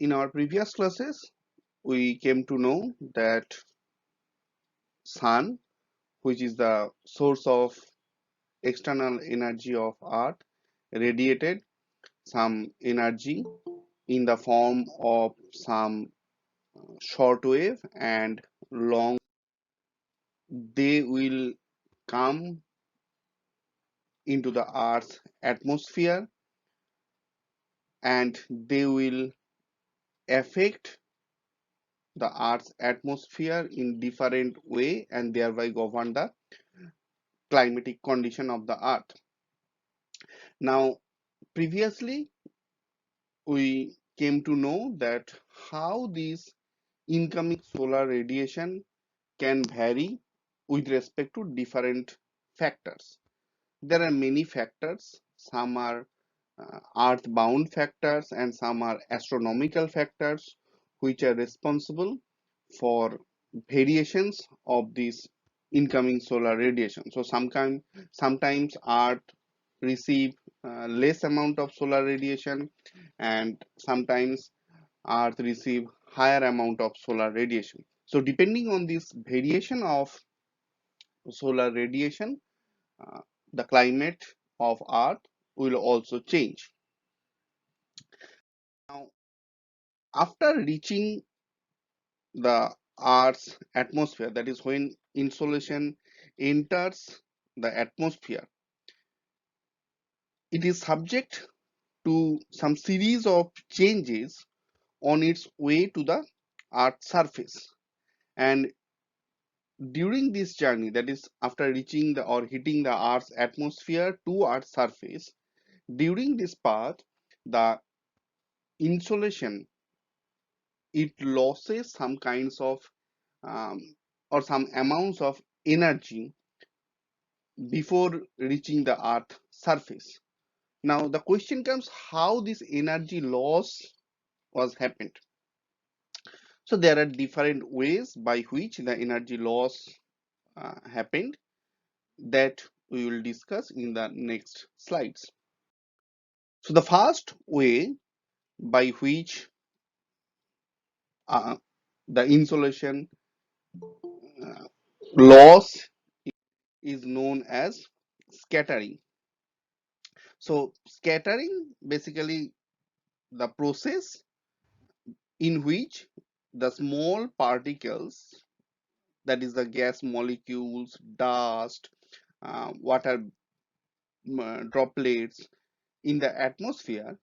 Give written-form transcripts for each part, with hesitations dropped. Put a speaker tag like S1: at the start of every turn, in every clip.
S1: In our previous classes, we came to know that sun, which is the source of external energy of Earth, radiated some energy in the form of some short wave and long. They will come into the Earth's atmosphere and they will affect the Earth's atmosphere in different way and thereby govern the climatic condition of the Earth. Now, previously we came to know that how these incoming solar radiation can vary with respect to different factors. There are many factors. Some are earth-bound factors and some are astronomical factors which are responsible for variations of this incoming solar radiation. So sometimes Earth receive less amount of solar radiation and sometimes Earth receive higher amount of solar radiation. So depending on this variation of solar radiation, uh, the climate of Earth will also change. Now, after reaching the Earth's atmosphere, that is when insolation enters the atmosphere, it is subject to some series of changes on its way to the Earth's surface. And during this journey, that is after reaching the or hitting the Earth's atmosphere to Earth's surface, during this path, the insolation it loses some kinds of um, or some amounts of energy before reaching the Earth surface. Now the question comes how this energy loss was happened. So there are different ways by which the energy loss happened that we will discuss in the next slides. So the first way by which uh, the insolation uh, loss is known as scattering. So scattering basically the process in which the small particles, that is the gas molecules, dust, water droplets in the atmosphere,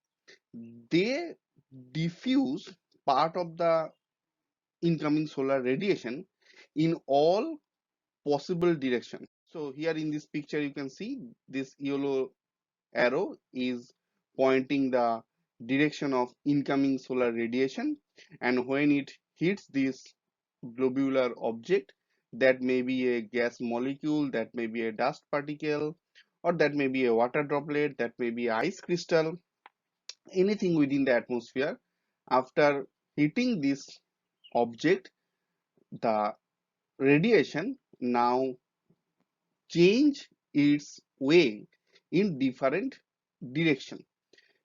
S1: they diffuse part of the incoming solar radiation in all possible directions. So here in this picture you can see this yellow arrow is pointing the direction of incoming solar radiation, and when it hits this globular object, that may be a gas molecule, that may be a dust particle, or that may be a water droplet, that may be ice crystal, anything within the atmosphere. After hitting this object, the radiation now change its way in different direction.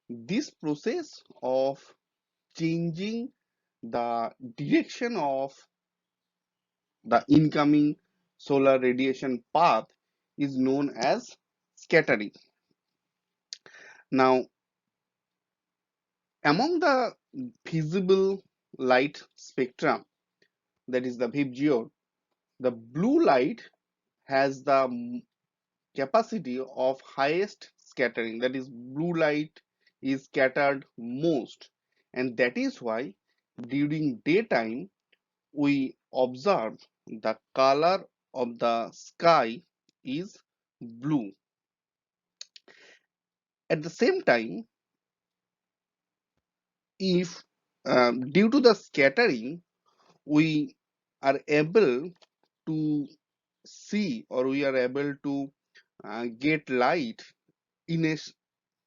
S1: This process of changing the direction of the incoming solar radiation path is known as scattering. Now, among the visible light spectrum, that is the VGO, the blue light has the capacity of highest scattering, that is blue light is scattered most, and that is why during daytime we observe the color of the sky is blue. At the same time, if due to the scattering we are able to see or we are able to get light in a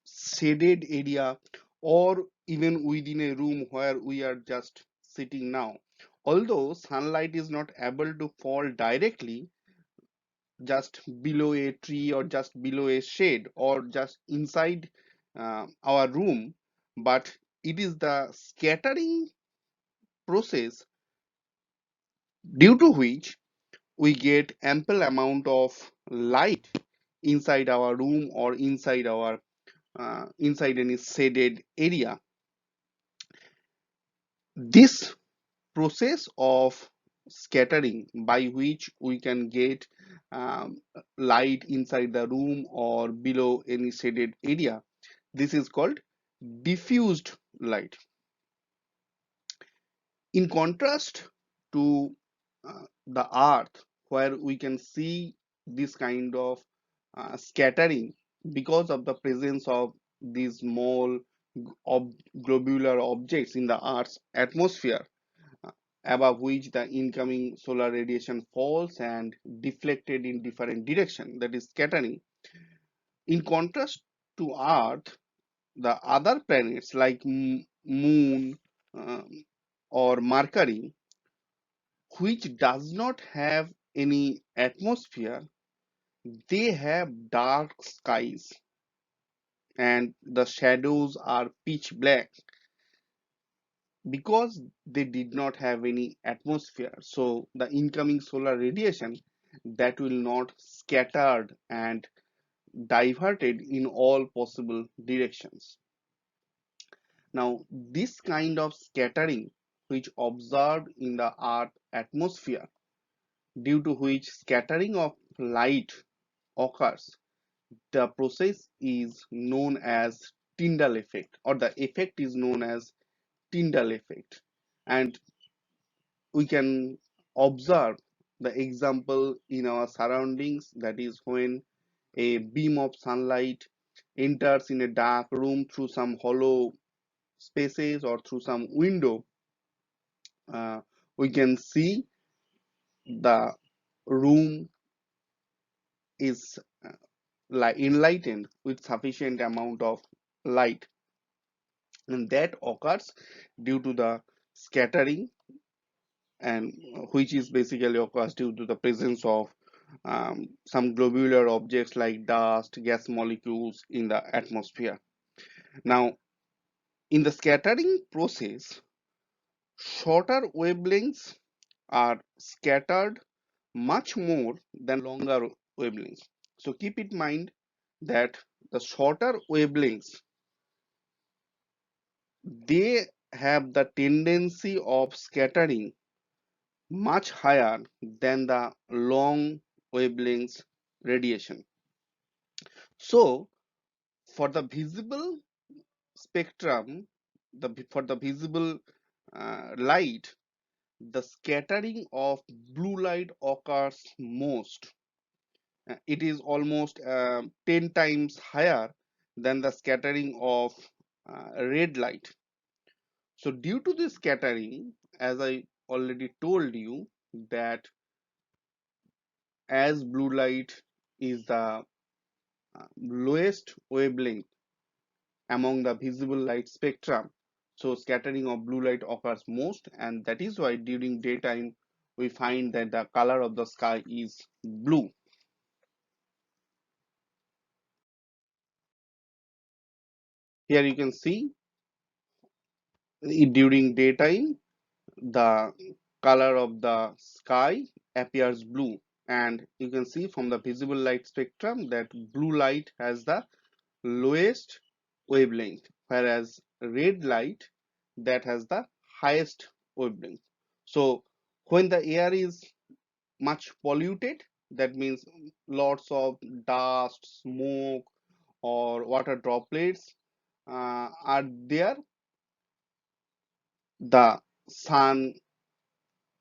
S1: shaded area or even within a room where we are just sitting now, although sunlight is not able to fall directly just below a tree or just below a shade or just inside our room, but it is the scattering process due to which we get ample amount of light inside our room or inside any shaded area. This process of scattering by which we can get light inside the room or below any shaded area, this is called diffused light. In contrast to the earth, where we can see this kind of scattering because of the presence of these small ob globular objects in the earth's atmosphere, uh, above which the incoming solar radiation falls and deflected in different direction, that is scattering. In contrast to earth, the other planets like moon, um, or mercury, which does not have any atmosphere, they have dark skies and the shadows are pitch black because they did not have any atmosphere. So the incoming solar radiation that will not scattered and diverted in all possible directions. Now this kind of scattering which observed in the earth atmosphere, due to which scattering of light occurs, the process is known as Tyndall effect, or the effect is known as Tyndall effect. And we can observe the example in our surroundings, that is when a beam of sunlight enters in a dark room through some hollow spaces or through some window, uh, we can see the room is enlightened with sufficient amount of light, and that occurs due to the scattering, and which is basically occurs due to the presence of some globular objects like dust, gas molecules in the atmosphere. Now in the scattering process, shorter wavelengths are scattered much more than longer wavelengths. So keep in mind that the shorter wavelengths, they have the tendency of scattering much higher than the long wavelengths radiation. So for the visible spectrum, for the visible light, the scattering of blue light occurs most. It is almost 10 times higher than the scattering of red light. So due to this scattering, as I already told you, that as blue light is the lowest wavelength among the visible light spectrum, so scattering of blue light occurs most, and that is why during daytime we find that the color of the sky is blue. Here you can see during daytime the color of the sky appears blue, and you can see from the visible light spectrum that blue light has the lowest wavelength, whereas red light that has the highest wavelength. So when the air is much polluted, that means lots of dust, smoke, or water droplets are there, the sun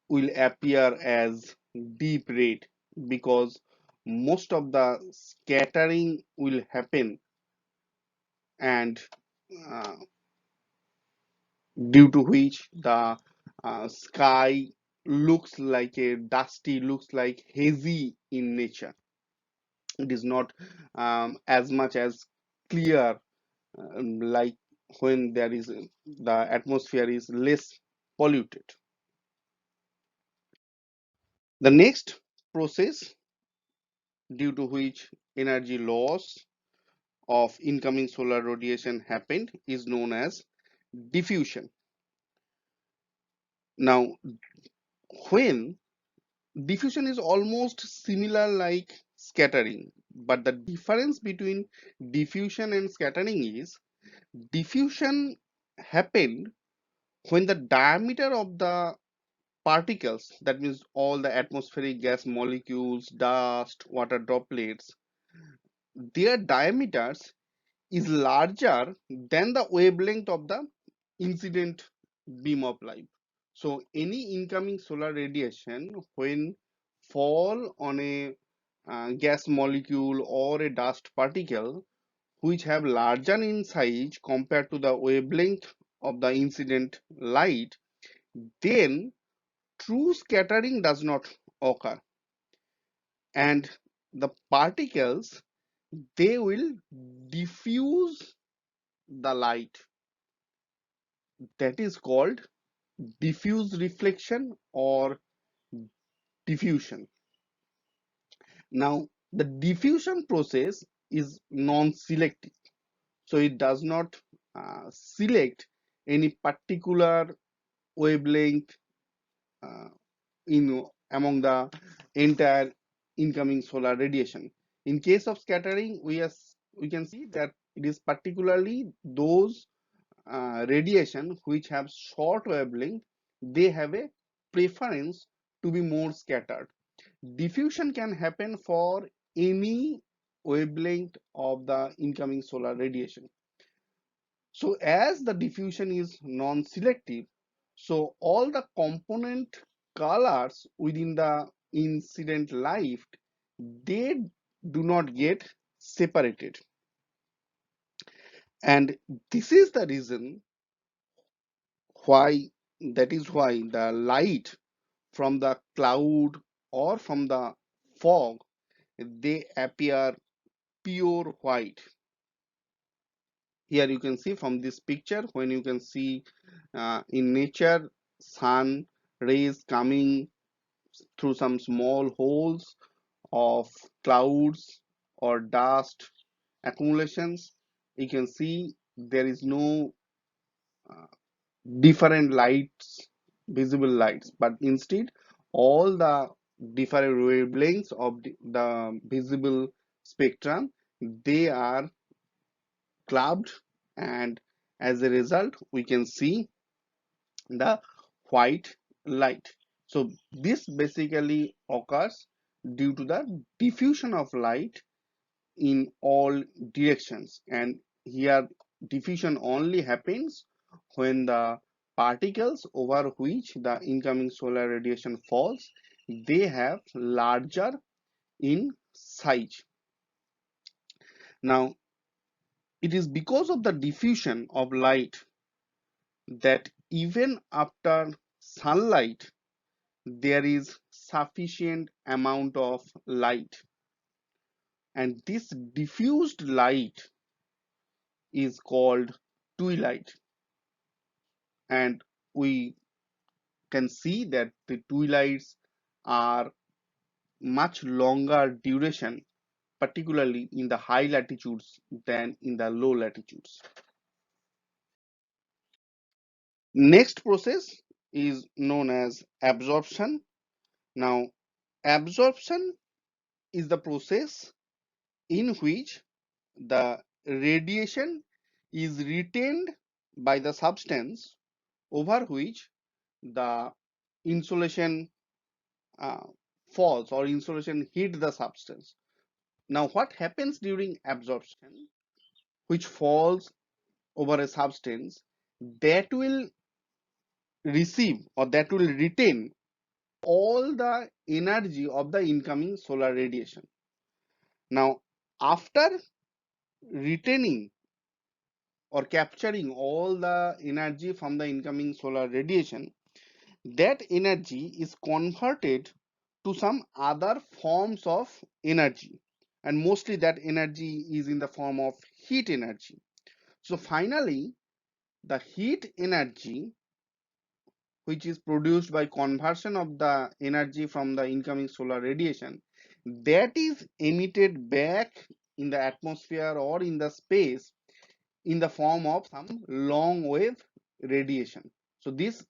S1: will appear as deep red because most of the scattering will happen, and uh, due to which the sky looks like a dusty, looks like hazy in nature. It is not as much as clear, like when there is the atmosphere is less polluted. The next process due to which energy loss of incoming solar radiation happened is known as diffusion. Now, when diffusion is almost similar like scattering, but the difference between diffusion and scattering is diffusion happened when the diameter of the particles, that means all the atmospheric gas molecules, dust, water droplets, their diameters is larger than the wavelength of the incident beam of light. So any incoming solar radiation when fall on a gas molecule or a dust particle which have larger in size compared to the wavelength of the incident light, then true scattering does not occur, and the particles, they will diffuse the light. That is called diffuse reflection or diffusion. Now, the diffusion process is non-selective, so it does not select any particular wavelength uh, in among the entire incoming solar radiation. In case of scattering, we can see that it is particularly those radiation which have short wavelength, they have a preference to be more scattered. Diffusion can happen for any wavelength of the incoming solar radiation. So as the diffusion is non-selective, so all the component colors within the incident light, they do not get separated. And this is the reason why, that is why the light from the cloud or from the fog, they appear pure white. Here you can see from this picture, when you can see in nature sun rays coming through some small holes of clouds or dust accumulations, you can see there is no uh, different lights, visible lights, but instead all the different wavelengths of the visible spectrum, they are clubbed, and as a result we can see the white light. So this basically occurs due to the diffusion of light in all directions, and here diffusion only happens when the particles over which the incoming solar radiation falls, they have larger in size. Now, it is because of the diffusion of light that even after sunlight there is sufficient amount of light, and this diffused light is called twilight. And we can see that the twilights are much longer duration, particularly in the high latitudes than in the low latitudes. Next process is known as absorption. Now, absorption is the process in which the radiation is retained by the substance over which the insolation uh, falls, or insolation hit the substance. Now, what happens during absorption, which falls over a substance, that will receive or that will retain all the energy of the incoming solar radiation. Now, after retaining or capturing all the energy from the incoming solar radiation, that energy is converted to some other forms of energy, and mostly that energy is in the form of heat energy. So finally, the heat energy, which is produced by conversion of the energy from the incoming solar radiation, that is emitted back in the atmosphere or in the space in the form of some long wave radiation. So this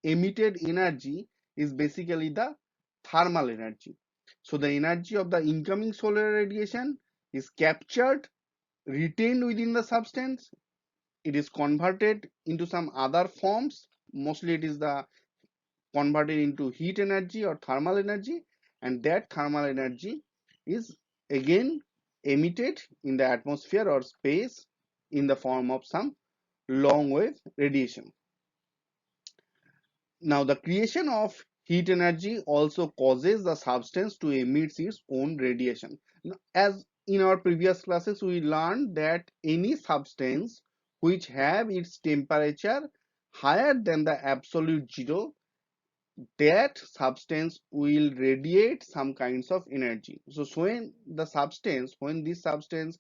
S1: emitted energy is basically the thermal energy. So the energy of the incoming solar radiation is captured, retained within the substance. It is converted into some other forms. Mostly it is the converted into heat energy or thermal energy, and that thermal energy is again emitted in the atmosphere or space in the form of some long wave radiation. Now, the creation of heat energy also causes the substance to emit its own radiation. As in our previous classes, we learned that any substance which have its temperature higher than the absolute zero, that substance will radiate some kinds of energy. So when this substance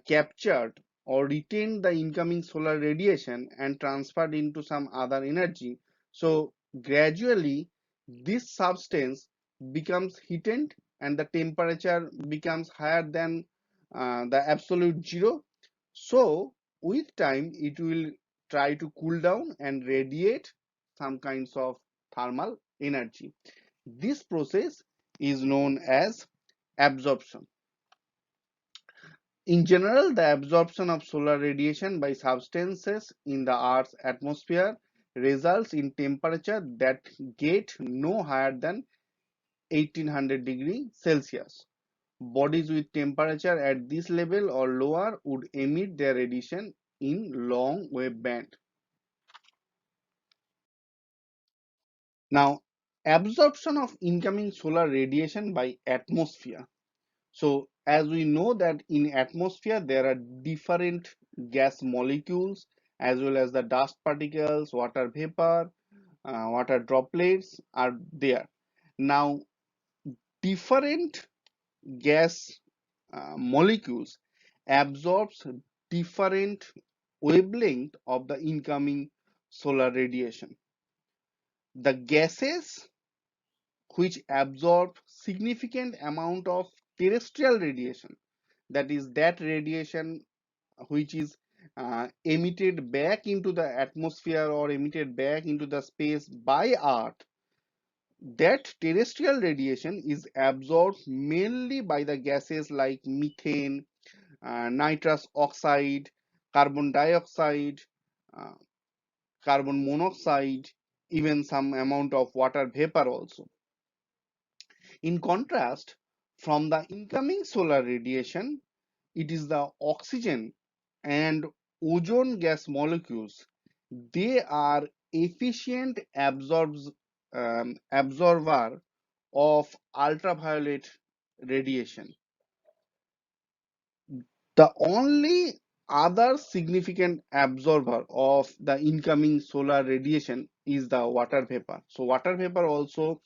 S1: captured or retained the incoming solar radiation and transferred into some other energy, so gradually this substance becomes heated and the temperature becomes higher than the absolute zero. So with time it will try to cool down and radiate some kinds of thermal energy. This process is known as absorption. In general, the absorption of solar radiation by substances in the Earth's atmosphere results in temperature that get no higher than 1800 degrees Celsius. Bodies with temperature at this level or lower would emit their radiation in long wave band. Now, absorption of incoming solar radiation by atmosphere. So as we know that in atmosphere there are different gas molecules as well as the dust particles, water vapor, water droplets are there. Now different gas molecules absorbs different wavelength of the incoming solar radiation. The gases which absorb significant amount of terrestrial radiation, that is that radiation which is emitted back into the atmosphere or emitted back into the space by Earth, that terrestrial radiation is absorbed mainly by the gases like methane, nitrous oxide, carbon dioxide, uh, carbon monoxide, even some amount of water vapor also. In contrast, from the incoming solar radiation, it is the oxygen and ozone gas molecules. They are efficient absorber of ultraviolet radiation. The only other significant absorber of the incoming solar radiation is the water vapor. So water vapor also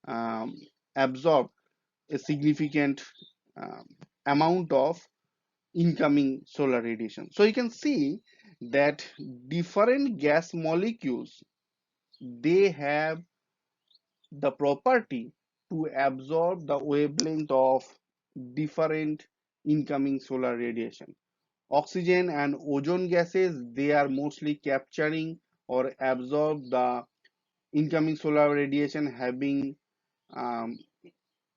S1: um, absorb a significant um, amount of incoming solar radiation. So you can see that different gas molecules, they have the property to absorb the wavelength of different incoming solar radiation. Oxygen and ozone gases, they are mostly capturing or absorb the incoming solar radiation having um,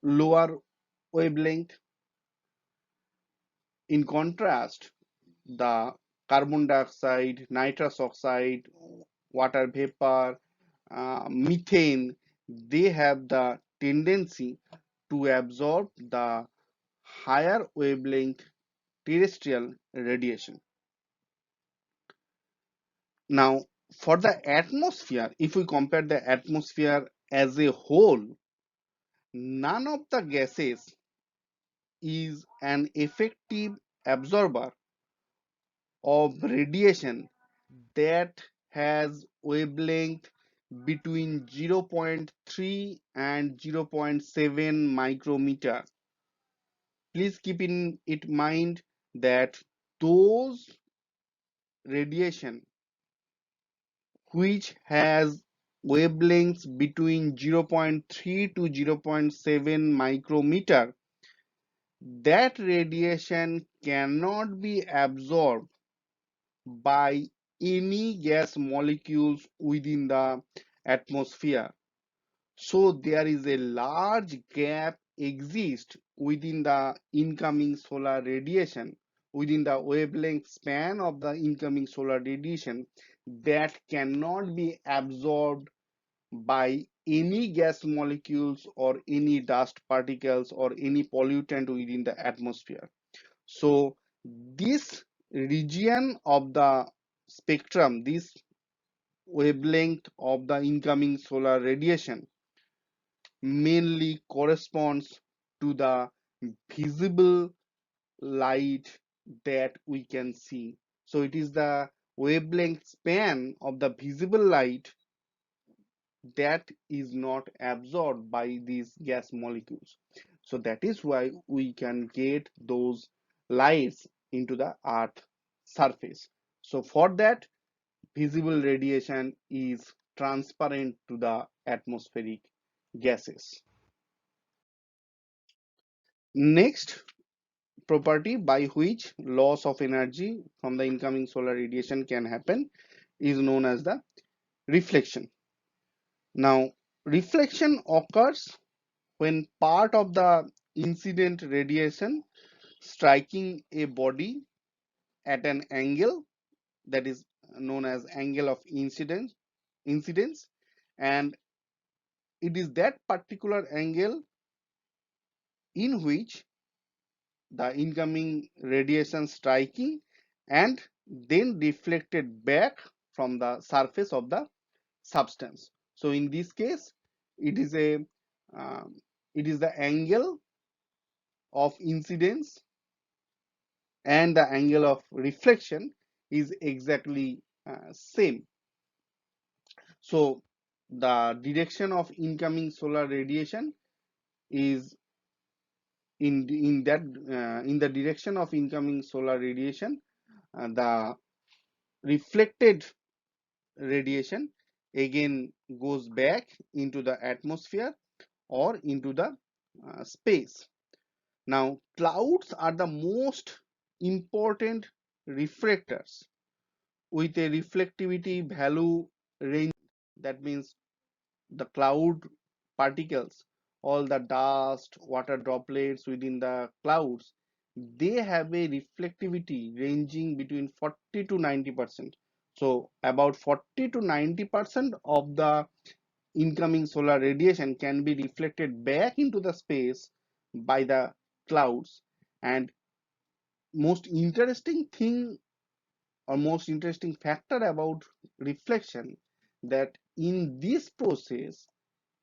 S1: lower wavelength. In contrast, the carbon dioxide, nitrous oxide, water vapor, methane, they have the tendency to absorb the higher wavelength terrestrial radiation. Now, for the atmosphere, if we compare the atmosphere as a whole, none of the gases is an effective absorber of radiation that has wavelength between 0.3 and 0.7 micrometer. Please keep in it mind that those radiation which has wavelengths between 0.3 to 0.7 micrometer, that radiation cannot be absorbed by any gas molecules within the atmosphere. So there is a large gap exists within the incoming solar radiation, within the wavelength span of the incoming solar radiation, that cannot be absorbed by any gas molecules or any dust particles or any pollutant within the atmosphere. So this region of the spectrum, this wavelength of the incoming solar radiation mainly corresponds to the visible light that we can see. So it is the wavelength span of the visible light that is not absorbed by these gas molecules. So that is why we can get those lights into the earth surface. So for that, visible radiation is transparent to the atmospheric gases. Next property by which loss of energy from the incoming solar radiation can happen is known as the reflection. Now, reflection occurs when part of the incident radiation striking a body at an angle that is known as angle of incidence, and it is that particular angle in which the incoming radiation striking and then reflected back from the surface of the substance. So in this case, it is a um, it is the angle of incidence and the angle of reflection is exactly same. So the direction of incoming solar radiation is in the direction of incoming solar radiation, the reflected radiation again goes back into the atmosphere or into the space. Now, clouds are the most important reflectors with a reflectivity value range. That means the cloud particles, all the dust, water droplets within the clouds, they have a reflectivity ranging between 40 to 90%. So about 40 to 90% of the incoming solar radiation can be reflected back into the space by the clouds. And most interesting thing or most interesting factor about reflection, that in this process,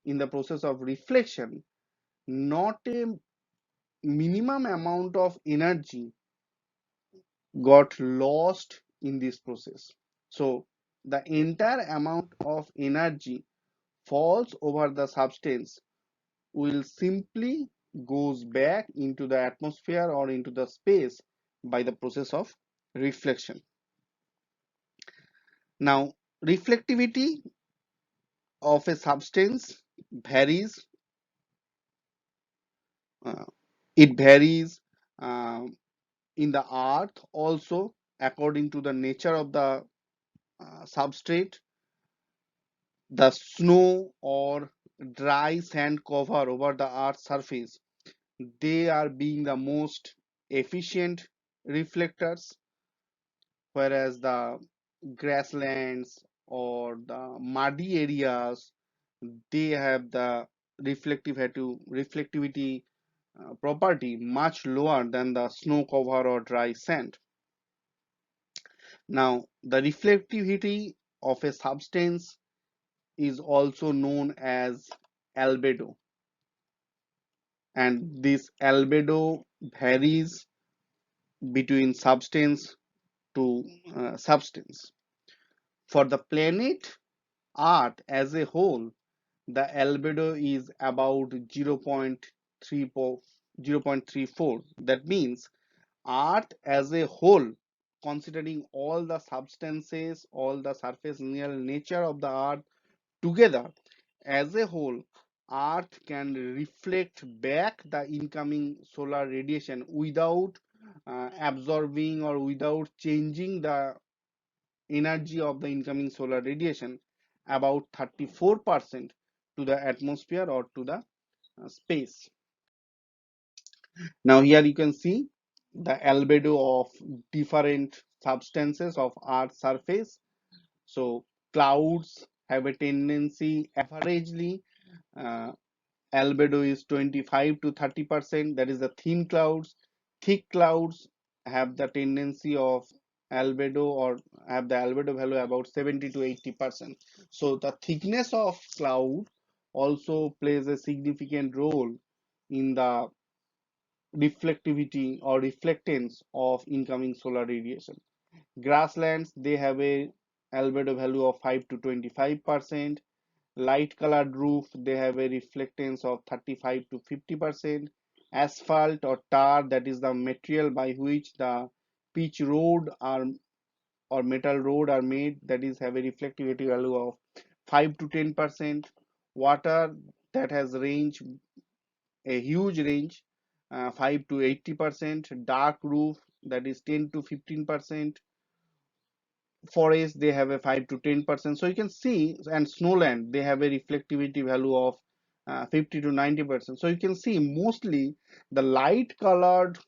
S1: in the process of reflection, not a minimum amount of energy got lost in this process. So the entire amount of energy falls over the substance will simply goes back into the atmosphere or into the space by the process of reflection. Now, reflectivity of a substance varies. Uh, it varies uh, in the earth also according to the nature of the substrate. The snow or dry sand cover over the earth's surface, they are being the most efficient reflectors, whereas the grasslands or the muddy areas, they have the reflectivity property much lower than the snow cover or dry sand. Now, the reflectivity of a substance is also known as albedo, and this albedo varies between substance to substance. For the planet Earth as a whole, the albedo is about 0.34. That means Earth as a whole, considering all the substances, all the surface nature of the Earth together, as a whole, Earth can reflect back the incoming solar radiation without absorbing or without changing the energy of the incoming solar radiation about 34% to the atmosphere or to the space. Now here you can see the albedo of different substances of Earth's surface. So clouds have a tendency averagely, uh, albedo is 25 to 30%, that is the thin clouds. Thick clouds have the tendency of albedo or have the albedo value about 70 to 80%. So the thickness of cloud also plays a significant role in the reflectivity or reflectance of incoming solar radiation. Grasslands, they have a albedo value of 5 to 25%. Light colored roof, they have a reflectance of 35 to 50%. Asphalt or tar, that is the material by which the pitch road are or metal road are made, that is have a reflectivity value of 5 to 10%. Water, that has range, a huge range, 5 to 80%. Dark roof, that is 10 to 15%. Forest, they have a 5 to 10%. So you can see, and snowland, they have a reflectivity value of 50 to 90%. So you can see mostly the light colored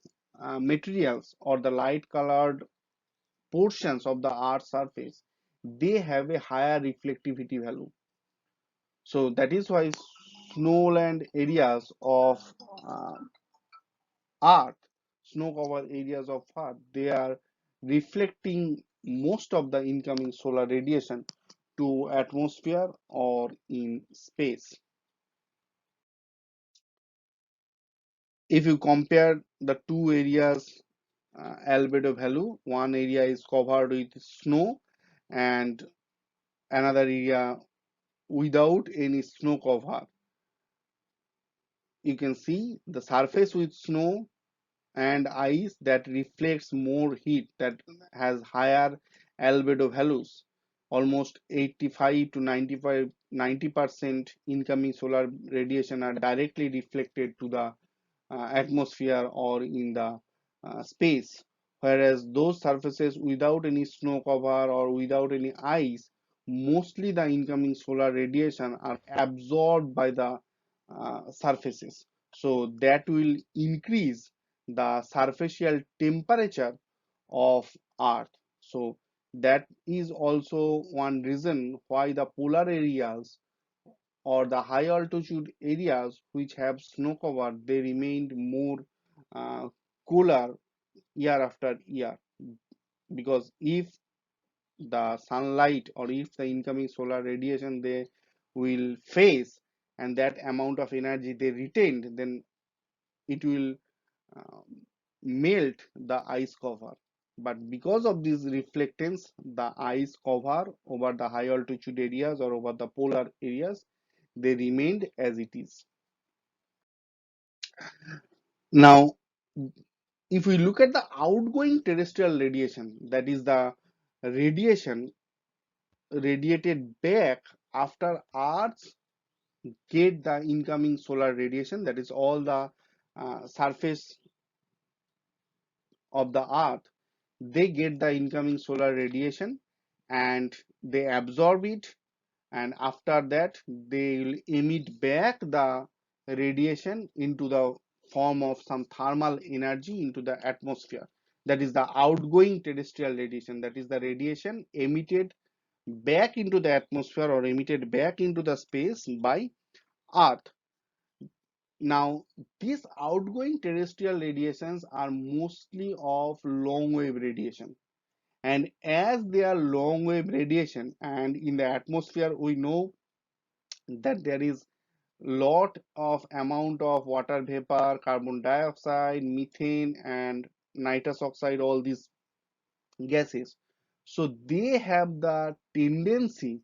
S1: materials or the light colored portions of the earth's surface, they have a higher reflectivity value. So that is why snowland areas of uh, earth, snow covered areas of earth, they are reflecting most of the incoming solar radiation to atmosphere or in space. If you compare the two areas, albedo value, one area is covered with snow and another area without any snow cover. You can see the surface with snow and ice that reflects more heat, that has higher albedo values, almost 85 to 95 90% incoming solar radiation are directly reflected to the atmosphere or in the space, whereas those surfaces without any snow cover or without any ice, mostly the incoming solar radiation are absorbed by the surfaces. So that will increase the superficial temperature of Earth. So that is also one reason why the polar areas or the high altitude areas which have snow cover, they remained more uh, cooler year after year, because if the sunlight or if the incoming solar radiation they will face and that amount of energy they retained, then it will uh, melt the ice cover. But because of this reflectance, the ice cover over the high altitude areas or over the polar areas, they remained as it is. Now, if we look at the outgoing terrestrial radiation, that is the radiation radiated back after Earth get the incoming solar radiation, that is all the surface of the Earth, they get the incoming solar radiation and they absorb it, and after that they will emit back the radiation into the form of some thermal energy into the atmosphere. That is the outgoing terrestrial radiation, that is the radiation emitted back into the atmosphere or emitted back into the space by Earth. Now these outgoing terrestrial radiations are mostly of long wave radiation, and as they are long wave radiation, and in the atmosphere we know that there is lot of amount of water vapor, carbon dioxide, methane and nitrous oxide, all these gases. So they have the tendency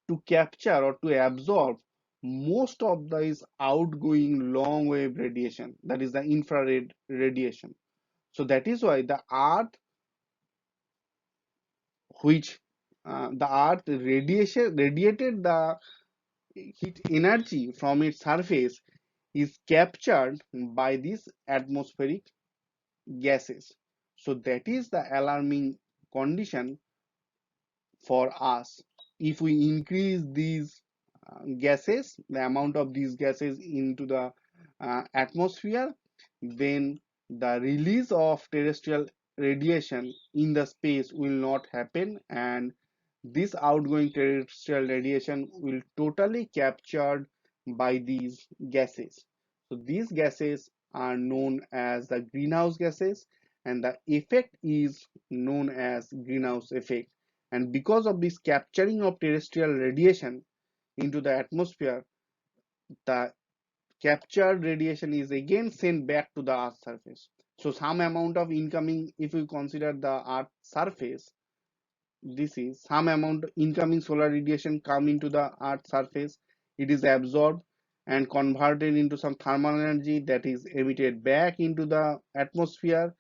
S1: to capture or to absorb most of these outgoing long wave radiation, that is the infrared radiation. So that is why the earth, which the earth radiation radiated the heat energy from its surface, is captured by these atmospheric gases. So that is the alarming condition for us. If we increase these gases, the amount of these gases into the atmosphere, then the release of terrestrial radiation in the space will not happen, and this outgoing terrestrial radiation will totally captured by these gases. So these gases are known as the greenhouse gases, and the effect is known as greenhouse effect. And because of this capturing of terrestrial radiation into the atmosphere, the captured radiation is again sent back to the Earth's surface. So some amount of incoming, if we consider the Earth's surface, this is some amount of incoming solar radiation come into the Earth's surface. It is absorbed and converted into some thermal energy that is emitted back into the atmosphere.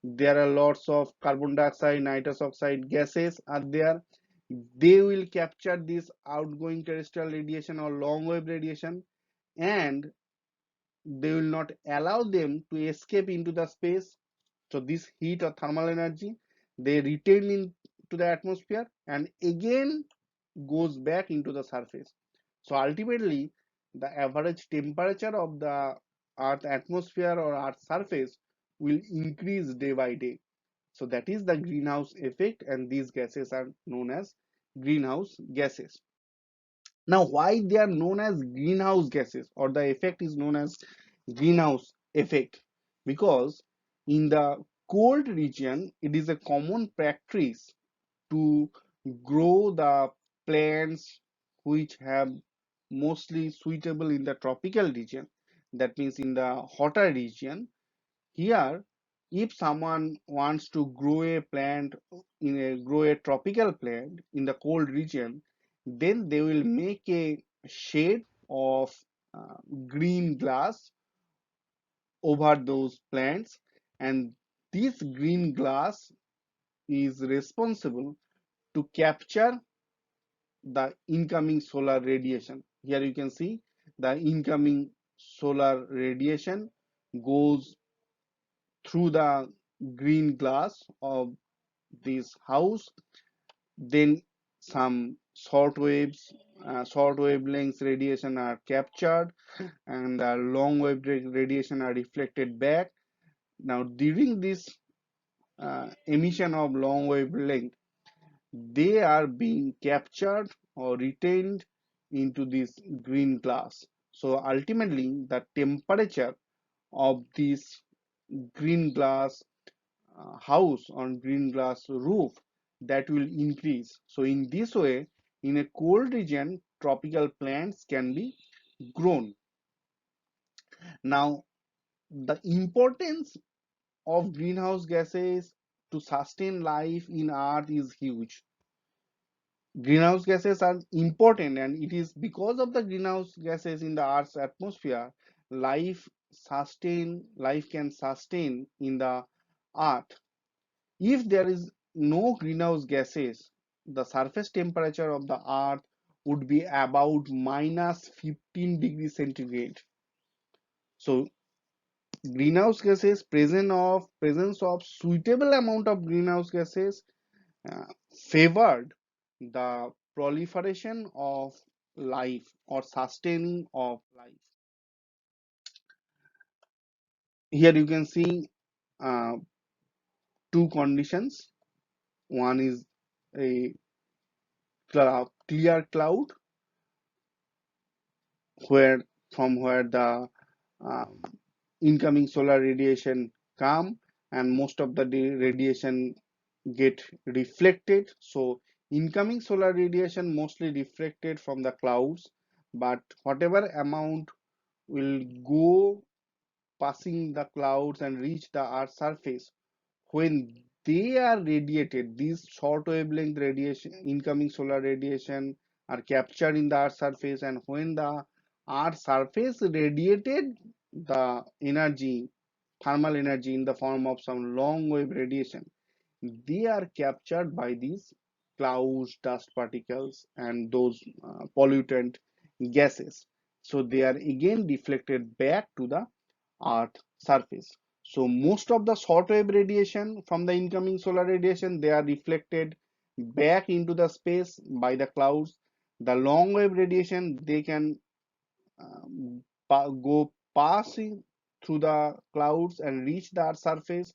S1: There are lots of carbon dioxide, nitrous oxide gases are there. They will capture this outgoing terrestrial radiation or long wave radiation, and they will not allow them to escape into the space. So this heat or thermal energy, they retain into the atmosphere and again goes back into the surface. So ultimately, the average temperature of the Earth atmosphere or Earth surface will increase day by day. So that is the greenhouse effect, and these gases are known as greenhouse gases. Now, why they are known as greenhouse gases, or the effect is known as greenhouse effect? Because in the cold region, it is a common practice to grow the plants which have mostly suitable in the tropical region. That means in the hotter region. Here, if someone wants to grow a plant grow a tropical plant in the cold region, then they will make a shade of uh, green glass over those plants, and this green glass is responsible to capture the incoming solar radiation. Here you can see the incoming solar radiation goes through the green glass of this house. Then some short wavelengths radiation are captured, and the long wave radiation are reflected back. Now during this emission of long wavelength, they are being captured or retained into this green glass. So ultimately the temperature of this green glass house on green glass roof, that will increase. So in this way, in a cold region, tropical plants can be grown. Now, the importance of greenhouse gases to sustain life in Earth is huge. Greenhouse gases are important, and it is because of the greenhouse gases in the Earth's atmosphere, life can sustain in the Earth. If there is no greenhouse gases, the surface temperature of the Earth would be about minus 15 degrees centigrade. So greenhouse gases, presence of suitable amount of greenhouse gases uh, favored the proliferation of life or sustaining of life. Here you can see uh, two conditions. One is a clear cloud, where where the um, incoming solar radiation come, and most of the radiation get reflected. So incoming solar radiation mostly reflected from the clouds, but whatever amount will go passing the clouds and reach the earth's surface, when they are radiated, these short wavelength radiation, incoming solar radiation, are captured in the earth's surface, and when the earth's surface radiated the energy, thermal energy in the form of some long wave radiation, they are captured by these clouds, dust particles, and those pollutant gases. So they are again deflected back to the earth surface. So most of the short wave radiation from the incoming solar radiation, they are reflected back into the space by the clouds. The long wave radiation, they can go passing through the clouds and reach the Earth's surface.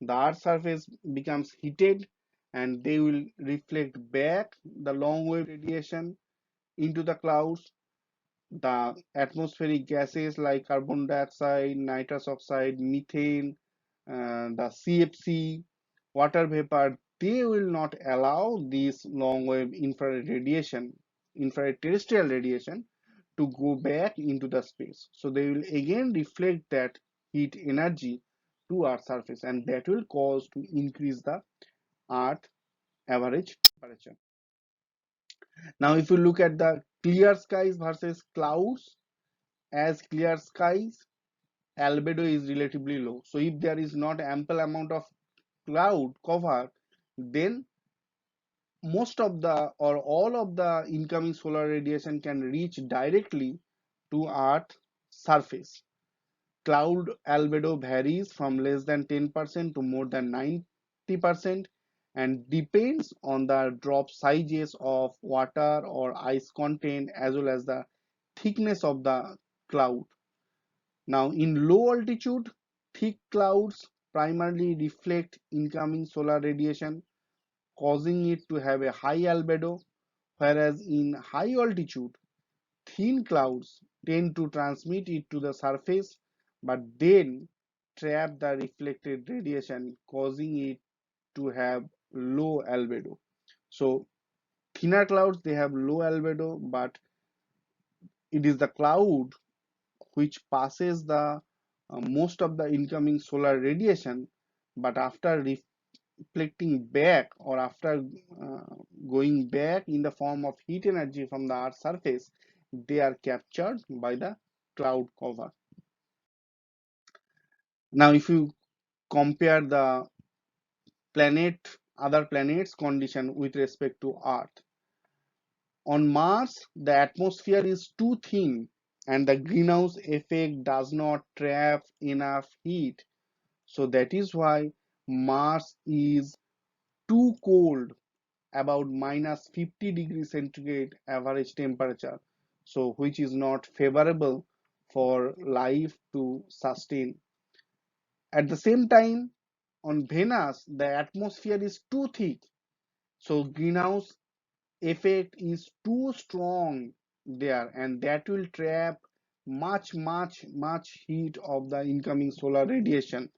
S1: The Earth's surface becomes heated and they will reflect back the long wave radiation into the clouds. The atmospheric gases like carbon dioxide, nitrous oxide, methane, the CFC, water vapor, they will not allow this long wave infrared radiation, infrared terrestrial radiation to go back into the space. So they will again reflect that heat energy to Earth's surface, and that will cause to increase the Earth average temperature. Now, if you look at the clear skies versus clouds, as clear skies, albedo is relatively low. So if there is not ample amount of cloud cover, then most of the or all of the incoming solar radiation can reach directly to Earth surface. Cloud albedo varies from less than 10% to more than 90% and depends on the drop sizes of water or ice content as well as the thickness of the cloud. Now, in low altitude, thick clouds primarily reflect incoming solar radiation, causing it to have a high albedo, whereas in high altitude, thin clouds tend to transmit it to the surface but then trap the reflected radiation, causing it to have low albedo. So, thinner clouds they have low albedo, but it is the cloud which passes the most of the incoming solar radiation, but after reflecting back or after going back in the form of heat energy from the Earth's surface, they are captured by the cloud cover. Now, if you compare the other planets condition with respect to Earth, on Mars, the atmosphere is too thin and the greenhouse effect does not trap enough heat. So that is why Mars is too cold, about minus 50 degrees centigrade average temperature, so which is not favorable for life to sustain. At the same time, on Venus, the atmosphere is too thick, so greenhouse effect is too strong there, and that will trap much heat of the incoming solar radiation.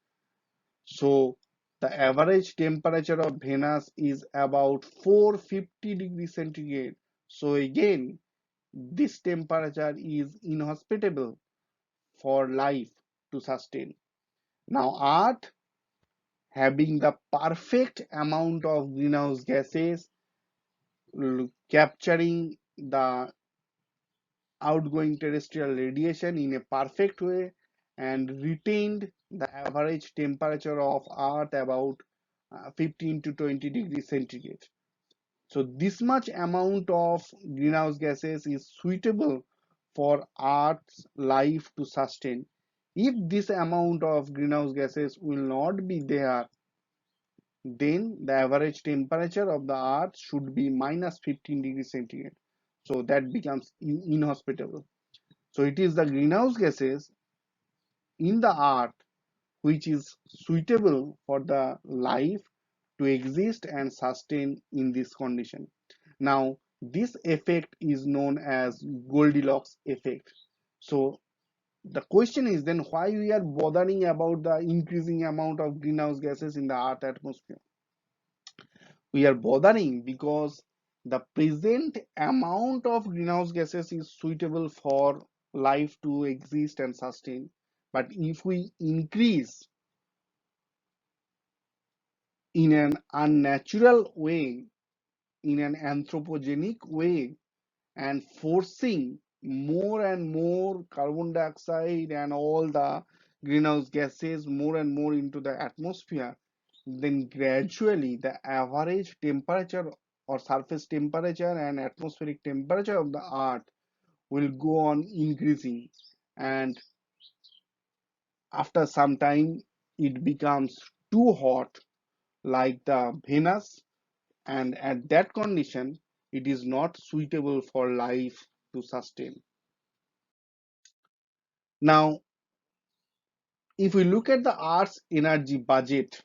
S1: So the average temperature of Venus is about 450 degrees centigrade. So again, this temperature is inhospitable for life to sustain. Now, Earth, having the perfect amount of greenhouse gases, capturing the outgoing terrestrial radiation in a perfect way, and retained the average temperature of Earth about 15 to 20 degrees centigrade. So this much amount of greenhouse gases is suitable for Earth's life to sustain. If this amount of greenhouse gases will not be there, then the average temperature of the Earth should be minus 15 degrees centigrade. So that becomes inhospitable. So it is the greenhouse gases in the Earth which is suitable for the life to exist and sustain in this condition. Now, this effect is known as Goldilocks effect. So the question is then why we are bothering about the increasing amount of greenhouse gases in the Earth atmosphere? We are bothering because the present amount of greenhouse gases is suitable for life to exist and sustain. But if we increase in an unnatural way, in an anthropogenic way, and forcing more and more carbon dioxide and all the greenhouse gases more and more into the atmosphere, then gradually the average temperature or surface temperature and atmospheric temperature of the Earth will go on increasing, and after some time it becomes too hot like the Venus, and at that condition, it is not suitable for life to sustain. Now, if we look at the Earth's energy budget,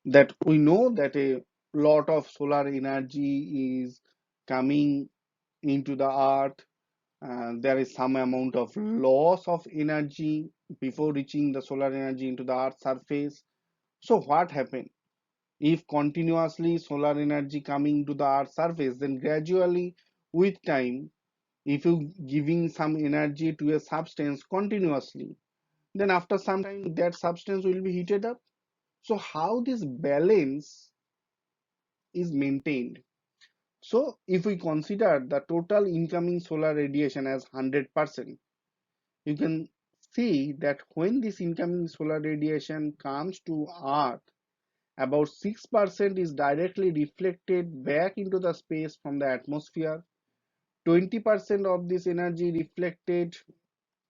S1: that we know that a lot of solar energy is coming into the Earth, and there is some amount of loss of energy before reaching the solar energy into the Earth's surface. So what happened? If continuously solar energy coming to the Earth's surface, then gradually with time, if you giving some energy to a substance continuously, then after some time that substance will be heated up. So how this balance is maintained? So if we consider the total incoming solar radiation as 100%, you can see that when this incoming solar radiation comes to Earth, about 6% is directly reflected back into the space from the atmosphere. 20% of this energy reflected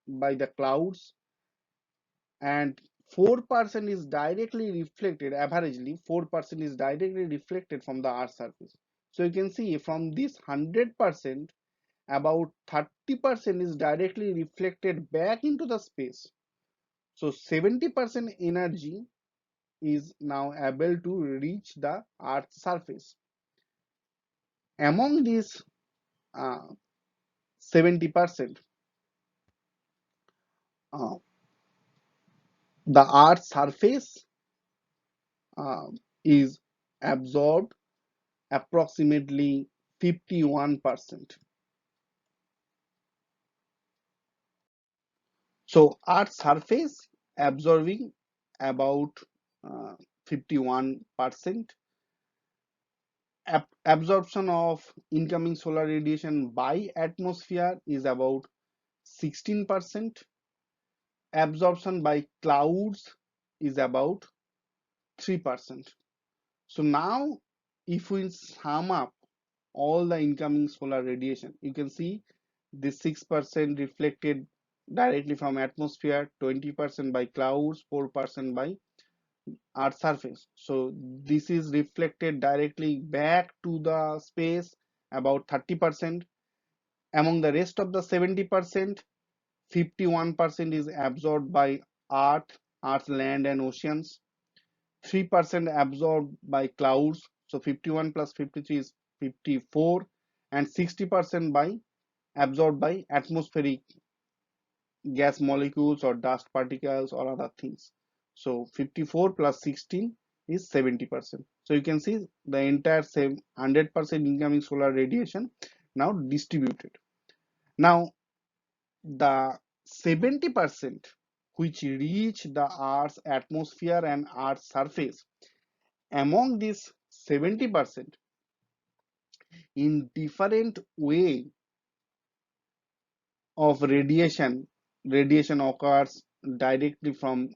S1: by the clouds, and 4% is directly reflected, averagely 4% is directly reflected from the Earth's surface. So you can see from this 100%, about 30% is directly reflected back into the space. So 70% energy is now able to reach the Earth's surface. Among these 70%, uh, the Earth's surface uh, is absorbed approximately 51%. So Earth's surface absorbing about 51%. Absorption of incoming solar radiation by atmosphere is about 16%. Absorption by clouds is about 3%. So now if we sum up all the incoming solar radiation, you can see this 6% reflected directly from atmosphere, 20% by clouds, 4% by Earth's surface. So this is reflected directly back to the space, about 30%. Among the rest of the 70%, 51% is absorbed by Earth's land and oceans. 3% absorbed by clouds. So 51 plus 53 is 54, and 60% by absorbed by atmospheric gas molecules or dust particles or other things. So 54 plus 16 is 70%. So you can see the entire same 100% incoming solar radiation now distributed. Now the 70% which reach the Earth's atmosphere and Earth's surface, among this 70%, in different way of radiation occurs directly from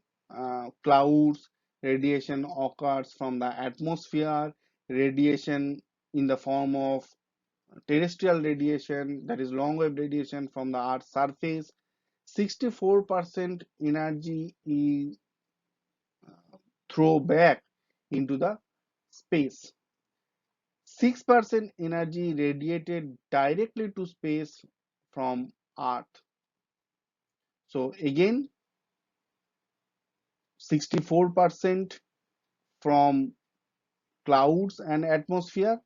S1: clouds, radiation occurs from the atmosphere, radiation in the form of terrestrial radiation, that is long wave radiation from the Earth's surface. 64% energy is thrown back into the space. 6% energy radiated directly to space from Earth. So again, 64% from clouds and atmosphere,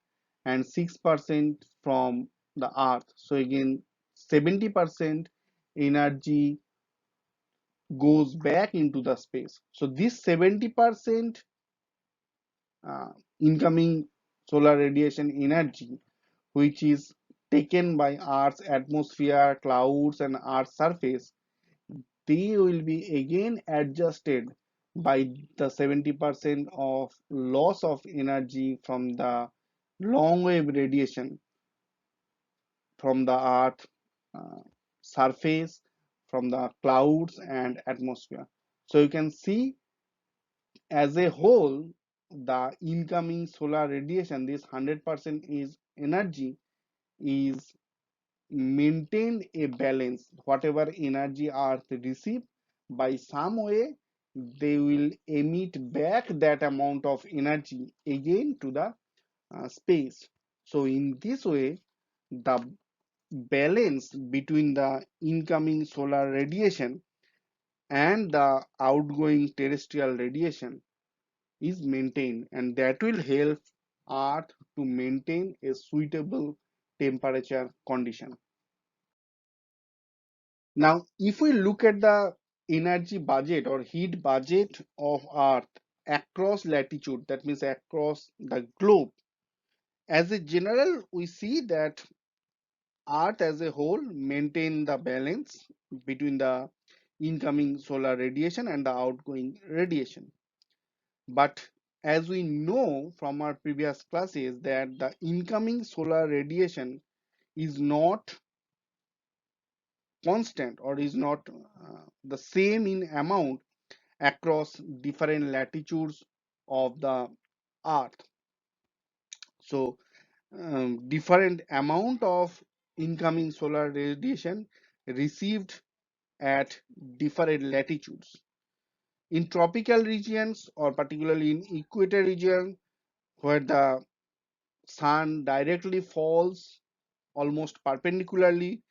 S1: and 6% from the Earth. So again, 70% energy goes back into the space. So this 70% uh, incoming solar radiation energy, which is taken by Earth's atmosphere, clouds, and Earth's surface, they will be again adjusted by the 70% of loss of energy from the long wave radiation from the Earth uh, surface, from the clouds and atmosphere. So you can see as a whole, the incoming solar radiation, this 100% is energy, is maintain a balance. Whatever energy Earth receive, by some way they will emit back that amount of energy again to the space. So in this way, the balance between the incoming solar radiation and the outgoing terrestrial radiation is maintained, and that will help Earth to maintain a suitable temperature condition. Now, if we look at the energy budget or heat budget of Earth across latitude, that means across the globe, as a general, we see that Earth as a whole maintain the balance between the incoming solar radiation and the outgoing radiation. But as we know from our previous classes that the incoming solar radiation is not constant or is not the same in amount across different latitudes of the earth. So different amount of incoming solar radiation received at different latitudes. In tropical regions or particularly in equator region where the sun directly falls almost perpendicularly,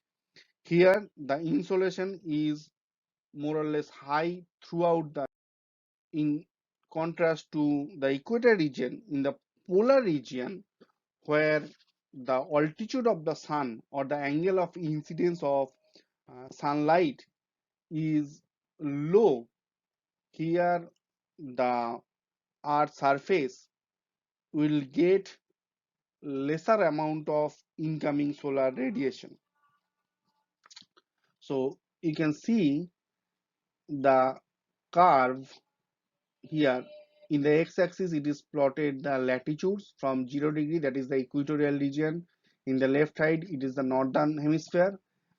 S1: here the insolation is more or less high throughout the, in contrast to the equator region, in the polar region where the altitude of the sun or the angle of incidence of sunlight is low, here the earth's surface will get lesser amount of incoming solar radiation. So you can see the curve here. In the x-axis it is plotted the latitudes from 0 degree, that is the equatorial region. In the left side it is the northern hemisphere,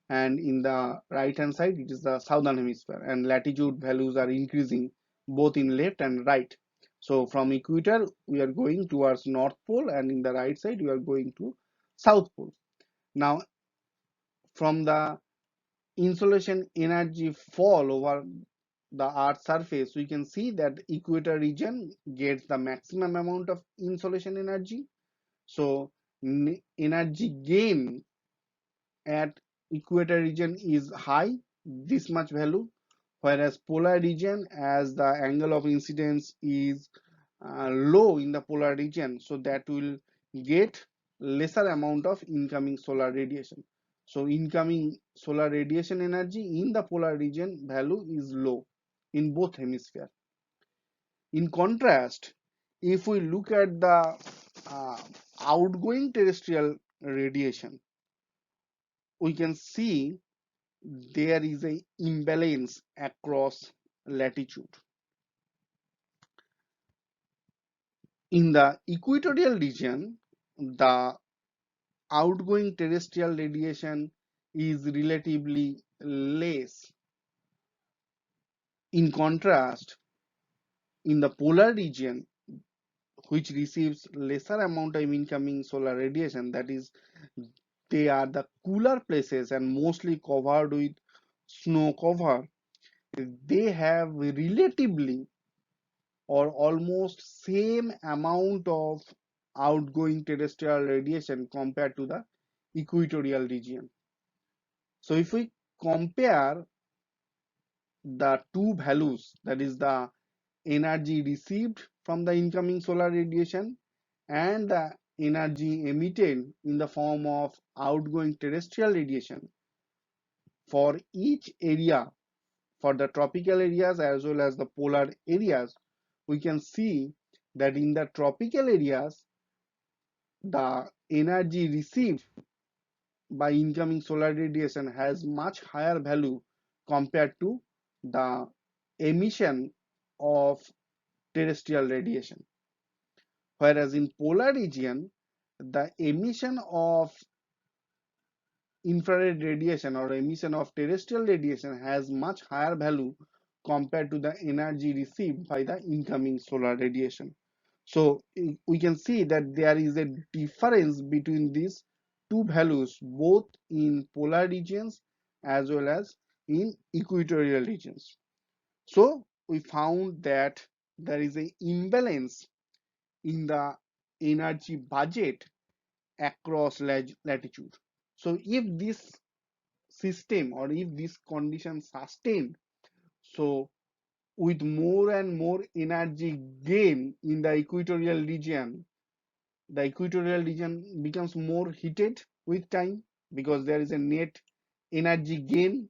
S1: and in the right hand side it is the southern hemisphere, and latitude values are increasing both in left and right. So from equator we are going towards north pole, and in the right side we are going to south pole. Now from the insolation energy fall over the earth's surface, we can see that equator region gets the maximum amount of insolation energy. So energy gain at equator region is high, this much value, whereas polar region, as the angle of incidence is low in the polar region, so that will get lesser amount of incoming solar radiation. So incoming solar radiation energy in the polar region value is low in both hemisphere. In contrast, if we look at the uh, outgoing terrestrial radiation, we can see there is a imbalance across latitude. In the equatorial region, the outgoing terrestrial radiation is relatively less. In contrast, in the polar region, which receives lesser amount of incoming solar radiation, that is, they are the cooler places and mostly covered with snow cover, they have relatively or almost same amount of outgoing terrestrial radiation compared to the equatorial region. So if we compare the two values, that is the energy received from the incoming solar radiation and the energy emitted in the form of outgoing terrestrial radiation for each area, for the tropical areas as well as the polar areas, we can see that in the tropical areas the energy received by incoming solar radiation has much higher value compared to the emission of terrestrial radiation, whereas in polar region the emission of infrared radiation or emission of terrestrial radiation has much higher value compared to the energy received by the incoming solar radiation. So we can see that there is a difference between these two values both in polar regions as well as in equatorial regions. So we found that there is an imbalance in the energy budget across latitude. So if this system or if this condition sustained, so with more and more energy gain in the equatorial region becomes more heated with time because there is a net energy gain,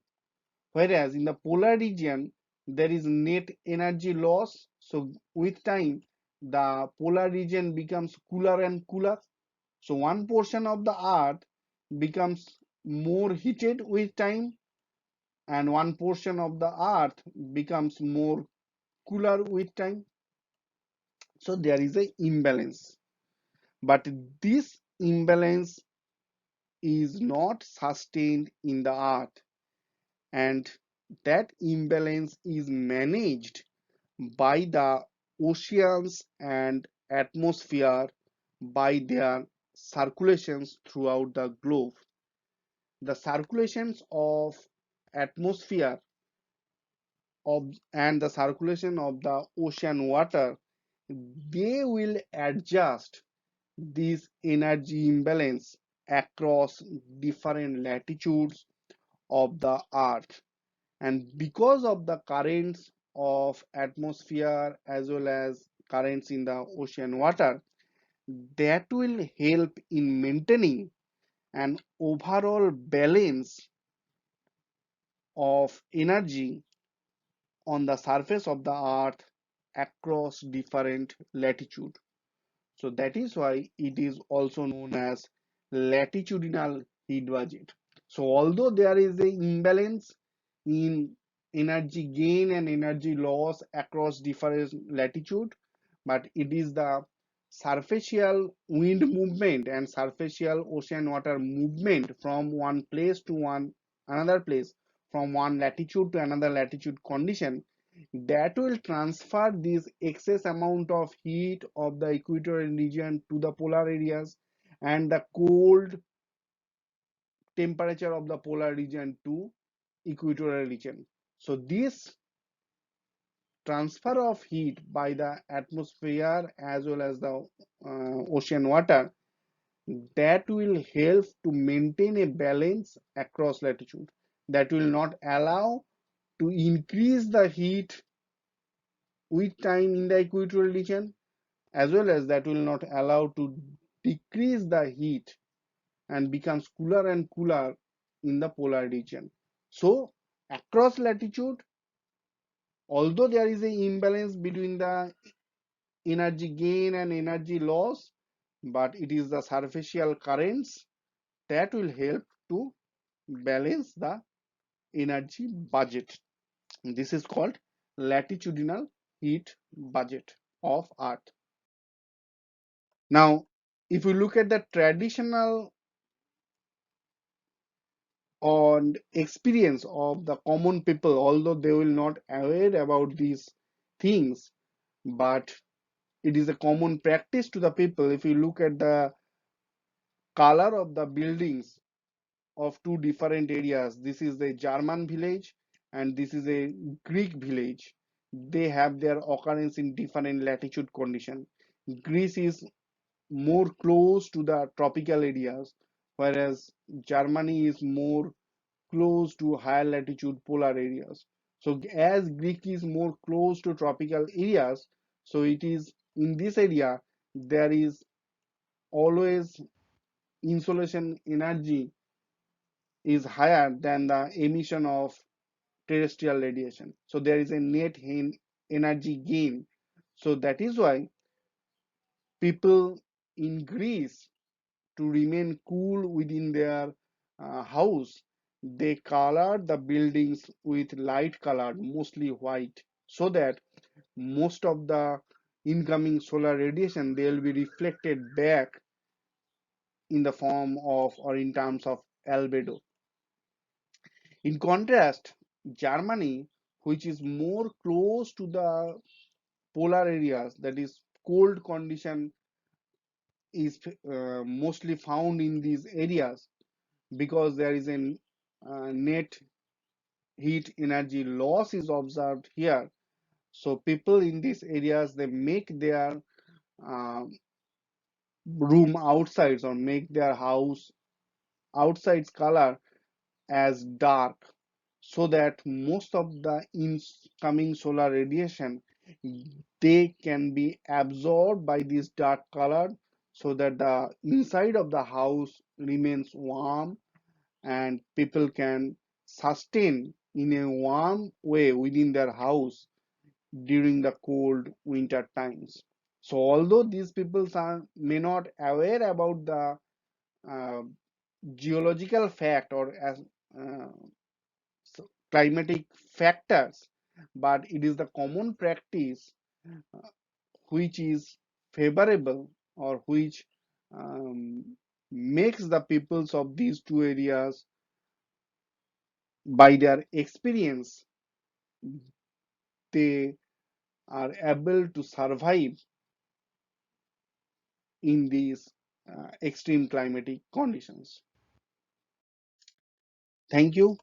S1: whereas in the polar region there is net energy loss. So with time the polar region becomes cooler and cooler. So one portion of the earth becomes more heated with time and one portion of the earth becomes more cooler with time. So there is a imbalance, but this imbalance is not sustained in the earth, and that imbalance is managed by the oceans and atmosphere by their circulations throughout the globe. The circulations of atmosphere and the circulation of the ocean water, they will adjust this energy imbalance across different latitudes of the earth. And because of the currents of atmosphere as well as currents in the ocean water, that will help in maintaining an overall balance of energy on the surface of the earth across different latitude. So that is why it is also known as latitudinal heat budget. So although there is an imbalance in energy gain and energy loss across different latitude, but it is the surfacial wind movement and surfacial ocean water movement from one place to one another place, from one latitude to another latitude condition, that will transfer this excess amount of heat of the equatorial region to the polar areas and the cold temperature of the polar region to equatorial region. So this transfer of heat by the atmosphere as well as the ocean water, that will help to maintain a balance across latitude, that will not allow to increase the heat with time in the equatorial region, as well as that will not allow to decrease the heat and becomes cooler and cooler in the polar region. So across latitude, although there is an imbalance between the energy gain and energy loss, but it is the superficial currents that will help to balance the energy budget. This is called latitudinal heat budget of Earth. Now, if you look at the traditional and experience of the common people, although they will not aware about these things, but it is a common practice to the people. If you look at the color of the buildings of two different areas, this is a German village and this is a Greek village. They have their occurrence in different latitude condition. Greece is more close to the tropical areas, whereas Germany is more close to higher latitude polar areas. So as Greek is more close to tropical areas, so it is in this area there is always insolation energy is higher than the emission of terrestrial radiation. So there is a net energy gain. So that is why people in Greece, to remain cool within their house, they color the buildings with light colored, mostly white, so that most of the incoming solar radiation they will be reflected back in the form of or in terms of albedo. In contrast, Germany, which is more close to the polar areas, that is cold condition is mostly found in these areas because there is a net heat energy loss is observed here. So people in these areas they make their uh, room outsides or make their house outsides color as dark, so that most of the incoming solar radiation, they can be absorbed by this dark color, so that the inside of the house remains warm and people can sustain in a warm way within their house during the cold winter times. So although these people are may not aware about the uh, geological fact or as uh, climatic factors, but it is the common practice which is favorable or which um, makes the peoples of these two areas, by their experience, they are able to survive in these extreme climatic conditions. Thank you.